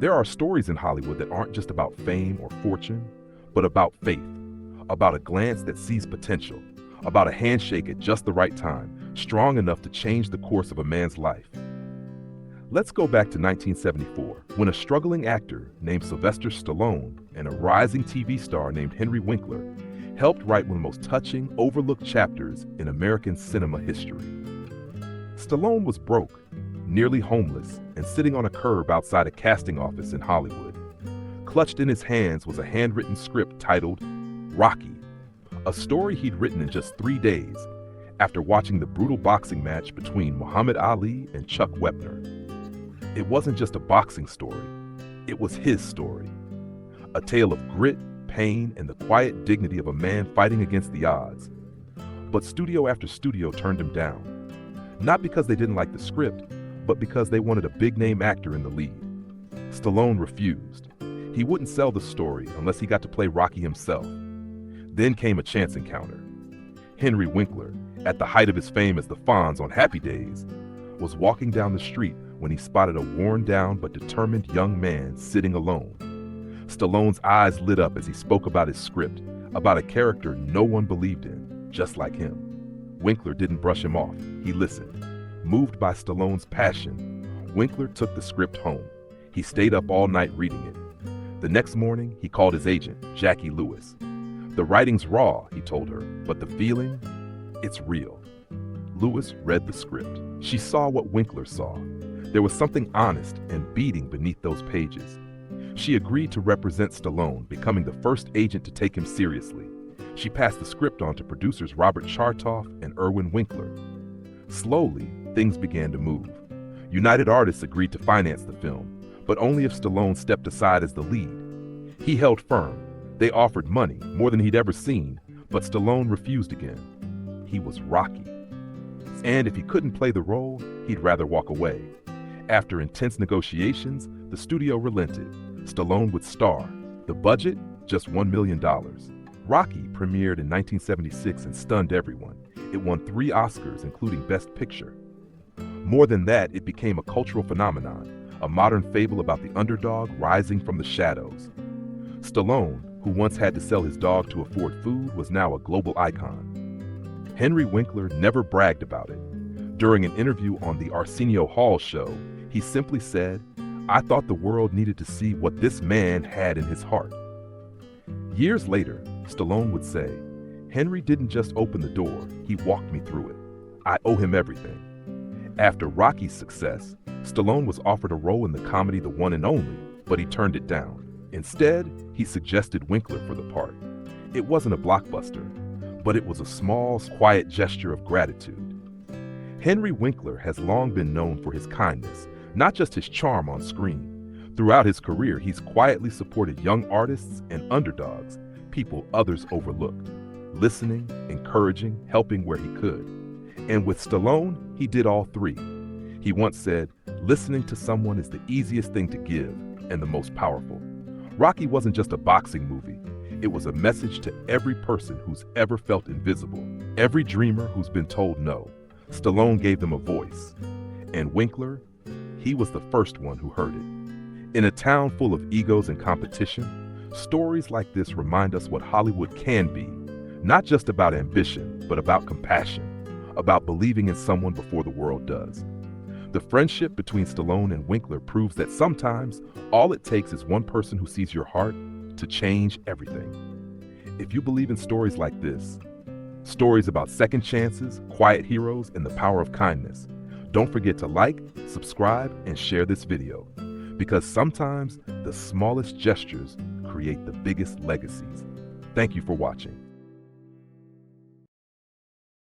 There are stories in Hollywood that aren't just about fame or fortune, but about faith, about a glance that sees potential, about a handshake at just the right time, strong enough to change the course of a man's life. Let's go back to 1974, when a struggling actor named Sylvester Stallone and a rising TV star named Henry Winkler helped write one of the most touching, overlooked chapters in American cinema history. Stallone was broke, nearly homeless, and sitting on a curb outside a casting office in Hollywood. Clutched in his hands was a handwritten script titled Rocky, a story he'd written in just 3 days after watching the brutal boxing match between Muhammad Ali and Chuck Wepner. It wasn't just a boxing story, it was his story. A tale of grit, pain, and the quiet dignity of a man fighting against the odds. But studio after studio turned him down. Not because they didn't like the script, but because they wanted a big-name actor in the lead. Stallone refused. He wouldn't sell the story unless he got to play Rocky himself. Then came a chance encounter. Henry Winkler, at the height of his fame as the Fonz on Happy Days, was walking down the street when he spotted a worn-down but determined young man sitting alone. Stallone's eyes lit up as he spoke about his script, about a character no one believed in, just like him. Winkler didn't brush him off. He listened. Moved by Stallone's passion, Winkler took the script home. He stayed up all night reading it. The next morning, he called his agent, Jackie Lewis. "The writing's raw," he told her, "but the feeling, it's real." Lewis read the script. She saw what Winkler saw. There was something honest and beating beneath those pages. She agreed to represent Stallone, becoming the first agent to take him seriously. She passed the script on to producers Robert Chartoff and Erwin Winkler. Slowly, things began to move. United Artists agreed to finance the film, but only if Stallone stepped aside as the lead. He held firm. They offered money, more than he'd ever seen, but Stallone refused again. He was Rocky. And if he couldn't play the role, he'd rather walk away. After intense negotiations, the studio relented. Stallone would star. The budget? Just $1 million. Rocky premiered in 1976 and stunned everyone. It won 3 Oscars, including Best Picture. More than that, it became a cultural phenomenon, a modern fable about the underdog rising from the shadows. Stallone, who once had to sell his dog to afford food, was now a global icon. Henry Winkler never bragged about it. During an interview on the Arsenio Hall show, he simply said, "I thought the world needed to see what this man had in his heart." Years later, Stallone would say, "Henry didn't just open the door, he walked me through it. I owe him everything." After Rocky's success, Stallone was offered a role in the comedy The One and Only, but he turned it down. Instead, he suggested Winkler for the part. It wasn't a blockbuster, but it was a small, quiet gesture of gratitude. Henry Winkler has long been known for his kindness, not just his charm on screen. Throughout his career, he's quietly supported young artists and underdogs, people others overlooked, listening, encouraging, helping where he could. And with Stallone, he did all 3. He once said, "Listening to someone is the easiest thing to give and the most powerful." Rocky wasn't just a boxing movie. It was a message to every person who's ever felt invisible, every dreamer who's been told no. Stallone gave them a voice. And Winkler, he was the first one who heard it. In a town full of egos and competition, stories like this remind us what Hollywood can be, not just about ambition, but about compassion, about believing in someone before the world does. The friendship between Stallone and Winkler proves that sometimes all it takes is one person who sees your heart to change everything. If you believe in stories like this, stories about second chances, quiet heroes, and the power of kindness, don't forget to like, subscribe, and share this video, because sometimes the smallest gestures create the biggest legacies. Thank you for watching.